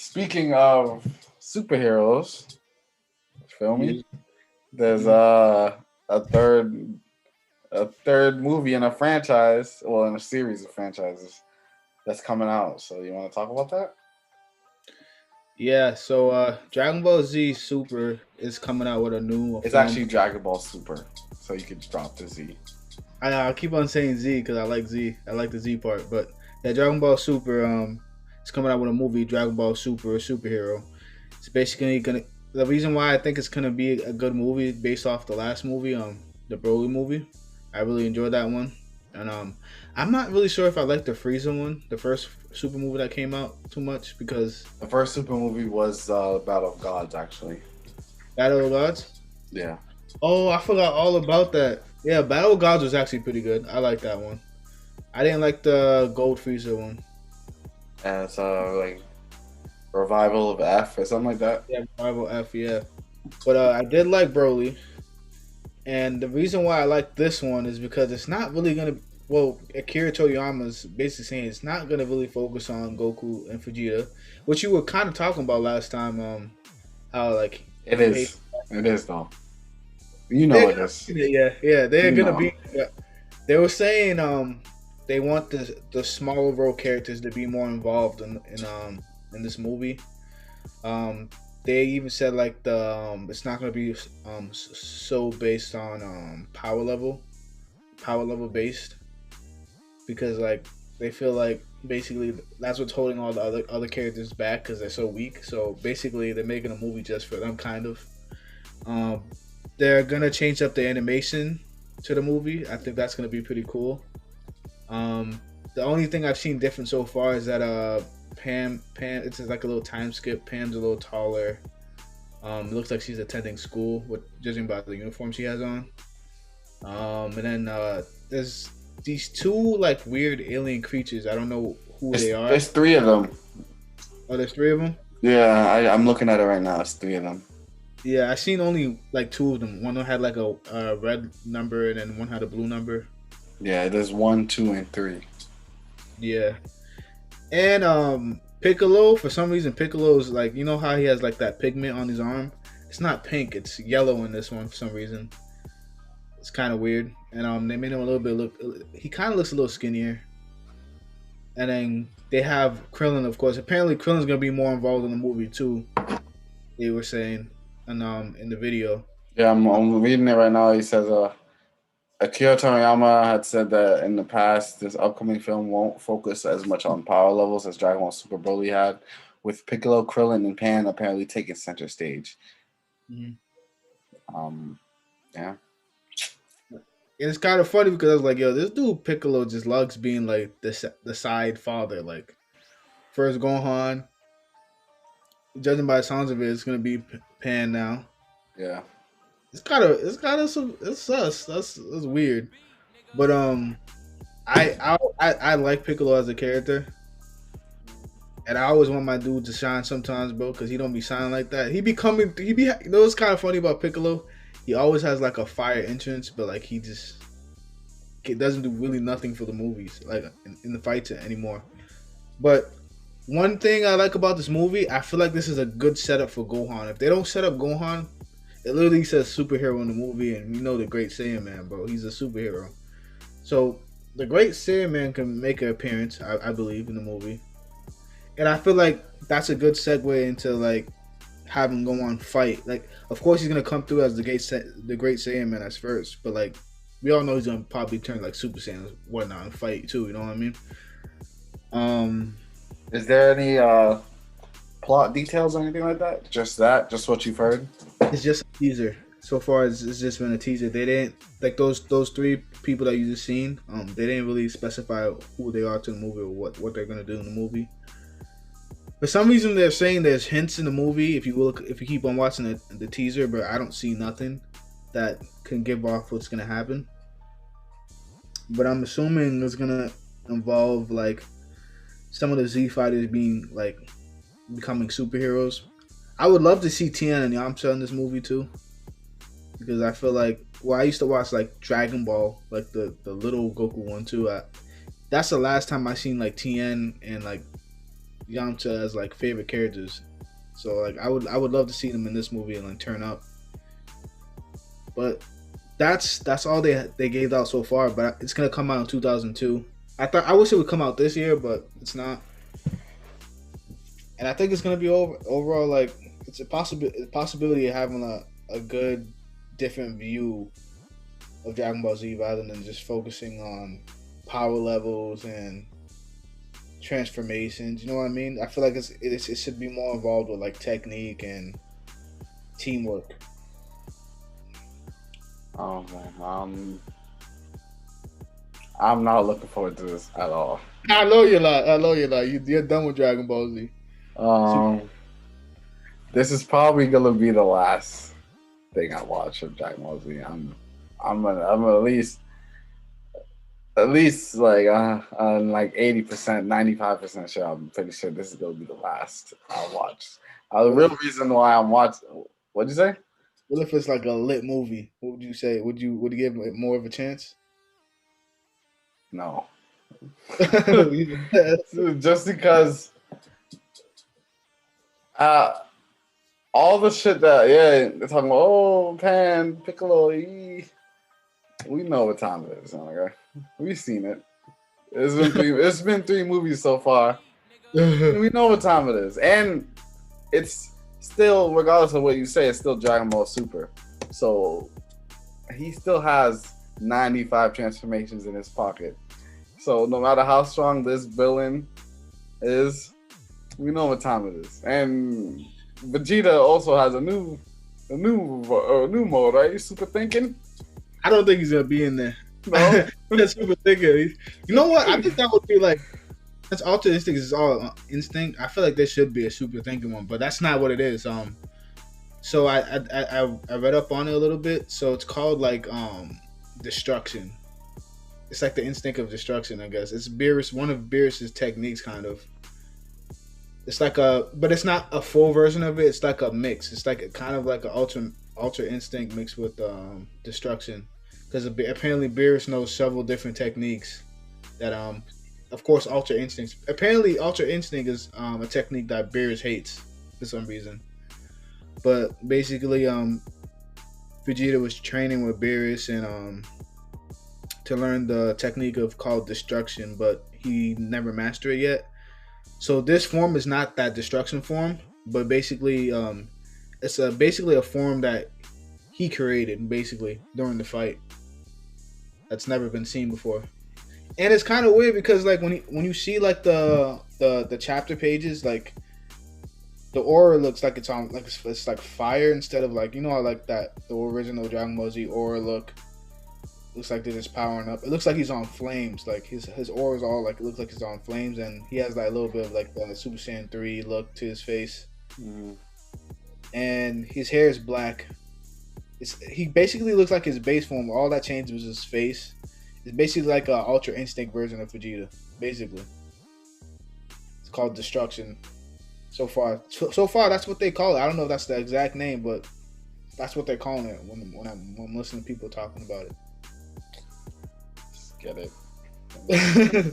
Speaking of superheroes, feel Yeah. me? There's a third a third movie in a franchise, well, in a series of franchises that's coming out. So you want to talk about that? Yeah, so Dragon Ball Z Super is coming out with a new It's film. actually Dragon Ball Super, so you could drop the Z. I keep on saying Z because I like Z. I like the Z part, but yeah, Dragon Ball Super it's coming out with a movie, Dragon Ball Super Superhero. It's basically gonna. The reason why I think it's gonna be a good movie based off the last movie, the Broly movie. I really enjoyed that one, and I'm not really sure if I like the Frieza one, the first Super movie that came out, too much because The first Super movie was Battle of Gods, actually. Battle of Gods. Yeah, Oh, I forgot all about that. Yeah, Battle of Gods was actually pretty good. I like that one. I didn't like the Gold Freezer one. and it's like Revival of F or something like that. Yeah, Rival F, yeah. But I did like Broly, and the reason why I like this one is because it's not really gonna. Well, Akira Toriyama's basically saying it's not gonna really focus on Goku and Vegeta, which you were kind of talking about last time. How like It you hate. is. It is though. You know They're it gonna, is. yeah, they're You gonna know. be. Yeah. They were saying they want the smaller role characters to be more involved in this movie. Um, they even said like it's not gonna be so based on power level based because like they feel like basically that's what's holding all the other characters back because they're so weak. So basically they're making a movie just for them kind of. Um, they're gonna change up the animation to the movie. I think that's gonna be pretty cool. The only thing I've seen different so far is that Pam, it's just like a little time skip. Pam's a little taller. It looks like she's attending school, with judging by the uniform she has on. And then there's these two like weird alien creatures. I don't know who It's, they are. it's three of them. Oh, there's three of them. Yeah, I'm looking at it right now. It's three of them. Yeah, I seen only like two of them. One had like a red number, and then one had a blue number. Yeah, there's one, two, and three. Yeah, and Piccolo, for some reason, Piccolo's like, you know how he has like that pigment on his arm. It's not pink; it's yellow in this one for some reason. It's kind of weird, and they made him a little bit look. He kind of looks a little skinnier. And then they have Krillin, of course. Apparently, Krillin's gonna be more involved in the movie too. They were saying, and in the video. Yeah, I'm reading it right now. He says, Akira Toriyama had said that in the past, this upcoming film won't focus as much on power levels as Dragon Ball Super Broly had, with Piccolo, Krillin, and Pan apparently taking center stage. Mhm. Um, yeah. And it's kind of funny because I was like, yo, this dude Piccolo just loves being like the side father. Like first Gohan, judging by the sounds of it, it's gonna be Pan now. Yeah. It's kind of some it's sus. That's weird. But I like Piccolo as a character, and I always want my dude to shine sometimes, bro, because he don't be shining like that. You know what's kind of funny about Piccolo? He always has like a fire entrance, but like he just it doesn't do really nothing for the movies, like in the fights anymore. But one thing I like about this movie, I feel like this is a good setup for Gohan. If they don't set up Gohan, it literally says superhero in the movie, and you know the Great Saiyan Man, bro. He's a superhero. So the Great Saiyan Man can make an appearance, I believe, in the movie, and I feel like that's a good segue into like having Gohan fight. Like, of course, he's gonna come through as the Great Saiyan Man as first, but like we all know he's gonna probably turn like Super Saiyan and whatnot and fight too. You know what I mean? Um, Is there any plot details or anything like that? Just that? Just what you've heard? it's just a teaser. So far, it's just been a teaser. They didn't like those three people that you just seen. They didn't really specify who they are to the movie or what they're gonna do in the movie. For some reason, they're saying there's hints in the movie if you keep on watching the teaser, but I don't see nothing that can give off what's gonna happen. But I'm assuming it's gonna involve like some of the Z fighters being like becoming superheroes. I would love to see Tien and Yamcha in this movie too, because I feel like I used to watch like Dragon Ball, like the little Goku one too. That's the last time I seen like Tien and like Yamcha as like favorite characters. So like I would love to see them in this movie and like turn up. But that's all they gave out so far. But it's gonna come out in 2002. I wish it would come out this year, but it's not. And I think it's gonna be overall like it's a possibility of having a good different view of Dragon Ball Z rather than just focusing on power levels and transformations. You know what I mean? I feel like it should be more involved with like technique and teamwork. Oh man, I'm not looking forward to this at all. I know you're not. I know you're not. You're done with Dragon Ball Z. This is probably gonna be the last thing I watch of Dragon Ball Z. I'm at least like like 80%, 95% sure. I'm pretty sure this is gonna be the last I'll watch. The real reason why I'm watching. What'd you say? What if it's like a lit movie? What would you say? Would you give it more of a chance? No. Just because all the shit that they're talking about, oh Pan, Piccolo, we know what time it is, okay? We've seen it. It's been three movies so far. We know what time it is. And it's still, regardless of what you say, it's still Dragon Ball Super. So he still has 95 transformations in his pocket. So no matter how strong this villain is, we know what time it is. And Vegeta also has a new mode, right? Super thinking. I don't think he's gonna be in there. No, that's super thinking. You know what? I think that would be like, that's Ultra Instinct is all instinct. I feel like there should be a super thinking one, but that's not what it is. So I read up on it a little bit. So it's called like destruction. It's like the instinct of destruction, I guess. It's one of Beerus's techniques, kind of. It's like but it's not a full version of it. It's like a mix. It's like kind of like an ultra instinct mixed with destruction. Because apparently Beerus knows several different techniques that of course Ultra Instinct. Apparently Ultra Instinct is a technique that Beerus hates for some reason. But basically Vegeta was training with Beerus and to learn the technique called destruction, but he never mastered it yet. So this form is not that destruction form, but basically it's basically a form that he created basically during the fight. That's never been seen before, and it's kind of weird because like when you see like the chapter pages, like the aura looks like it's on like it's like fire instead of like, you know how like that the original Dragon Ball Z aura looks like they're just powering up. It looks like he's on flames. Like his aura is all like, it looks like he's on flames, and he has like a little bit of like the Super Saiyan 3 look to his face, and his hair is black. He basically looks like his base form. All that changed was his face. It's basically like a Ultra Instinct version of Vegeta. Basically, it's called Destruction. So far, that's what they call it. I don't know if that's the exact name, but that's what they're calling it when I'm listening to people talking about it. Just get it.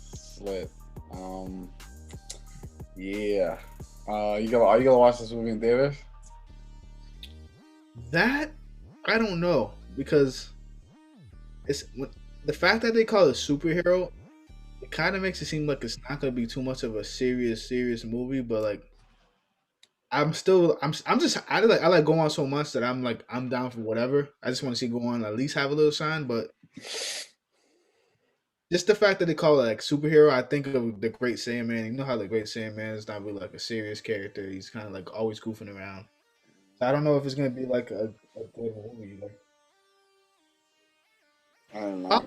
Slit. Yeah. Are you gonna watch this movie in theaters? That I don't know, because it's the fact that they call it superhero. It kind of makes it seem like it's not gonna be too much of a serious movie, but like I like Go On so much that I'm down for whatever. I just want to see Go On at least have a little shine, but just the fact that they call it like superhero, I think of the Great Saiyaman. You know how the Great Saiyaman is not really like a serious character. He's kind of like always goofing around. I don't know if it's gonna be like a good movie. Like, I don't know.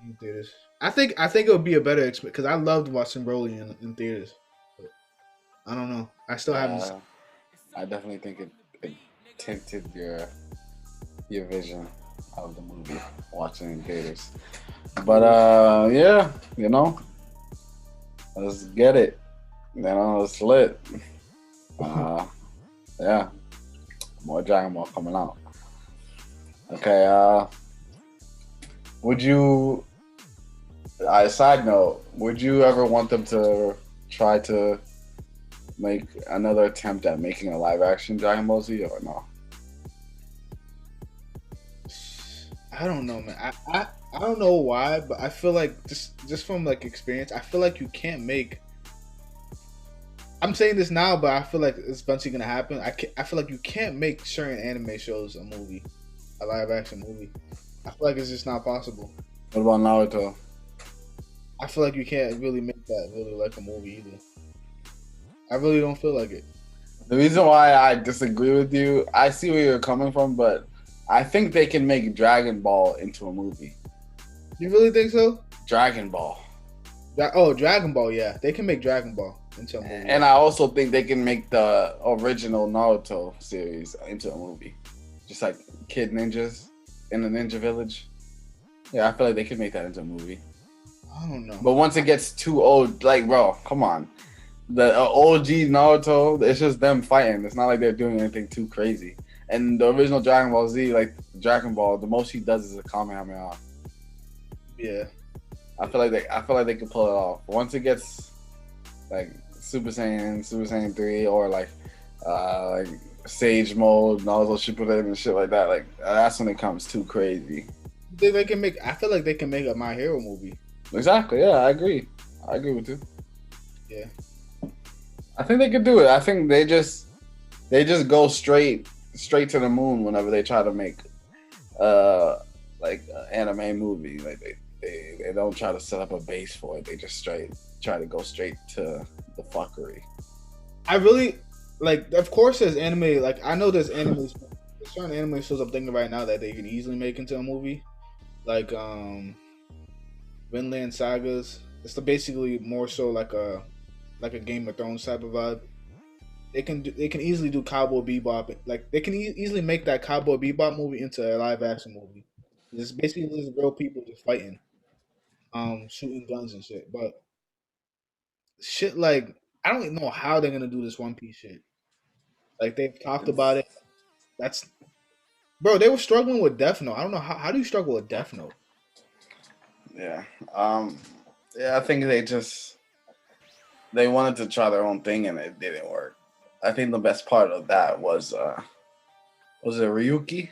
In theaters. I think it would be a better experience because I loved watching Broly in theaters. But I don't know. I still haven't. I definitely think it tinted your vision of the movie watching in theaters. But yeah, you know, let's get it. You know, it's lit. Yeah, more Dragon Ball coming out. Okay. Would you? Side note: would you ever want them to try to make another attempt at making a live action Dragon Ball Z or no? I don't know, man. I don't know why, but I feel like just from like experience, I feel like you can't make. I'm saying this now, but I feel like it's eventually gonna happen. I feel like you can't make certain anime shows a movie, a live action movie. I feel like it's just not possible. What about Naruto? I feel like you can't really make that really like a movie either. I really don't feel like it. The reason why I disagree with you, I see where you're coming from, but I think they can make Dragon Ball into a movie. You really think so? Dragon Ball. Dragon Ball, yeah. They can make Dragon Ball into a movie. And I also think they can make the original Naruto series into a movie. Just like Kid Ninjas in the Ninja Village. Yeah, I feel like they could make that into a movie. I don't know. But once it gets too old, like, bro, come on. The OG Naruto, it's just them fighting. It's not like they're doing anything too crazy. And the original Dragon Ball Z, like Dragon Ball, the most he does is a Kamehameha. Yeah. I feel like they could pull it off. Once it gets like Super Saiyan 3, or like Sage Mode, Naruto Shippuden and shit like that, like that's when it comes too crazy. They can make. I feel like they can make a My Hero movie. Exactly. Yeah, I agree with you. Yeah. I think they could do it. I think they just go straight to the moon whenever they try to make like an anime movie. Like they don't try to set up a base for it. They just try to go straight to the fuckery. I really like. Of course, there's anime. Like I know there's anime. There's certain anime shows I'm thinking right now that they can easily make into a movie, like Vinland Sagas. It's basically more so like a Game of Thrones type of vibe. They can easily do Cowboy Bebop. Like they can easily make that Cowboy Bebop movie into a live action movie. It's basically just real people just fighting, shooting guns and shit. But shit like I don't even know how they're gonna do this One Piece shit. Like they've talked about it. That's bro. They were struggling with Death Note. I don't know how do you struggle with Death Note? Yeah. Yeah, I think they wanted to try their own thing and it didn't work. I think the best part of that was it Ryuki?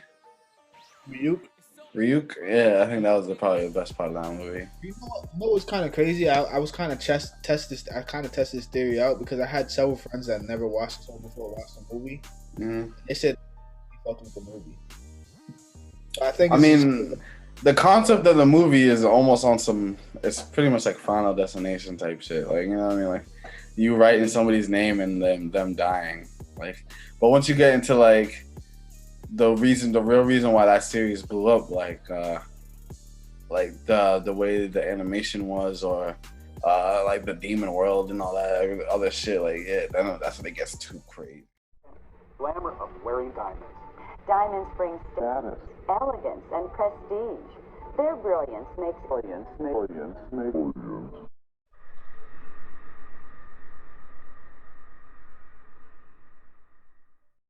Ryuk? Yeah, I think that was probably the best part of that movie. You know what was kind of crazy? I was kind of tested this theory out because I had several friends that never watched the show before watched the movie. Mm-hmm. They said they fucked with the movie. I think. The concept of the movie is almost on some. It's pretty much like Final Destination type shit. Like, you know what I mean? Like you writing somebody's name and them dying. Like, but once you get into like the real reason why that series blew up, like the way the animation was, or like the demon world and all that other shit, like yeah, that's when it gets too crazy. Glamour of wearing diamonds. Diamonds bring Status. elegance and prestige. Their brilliance makes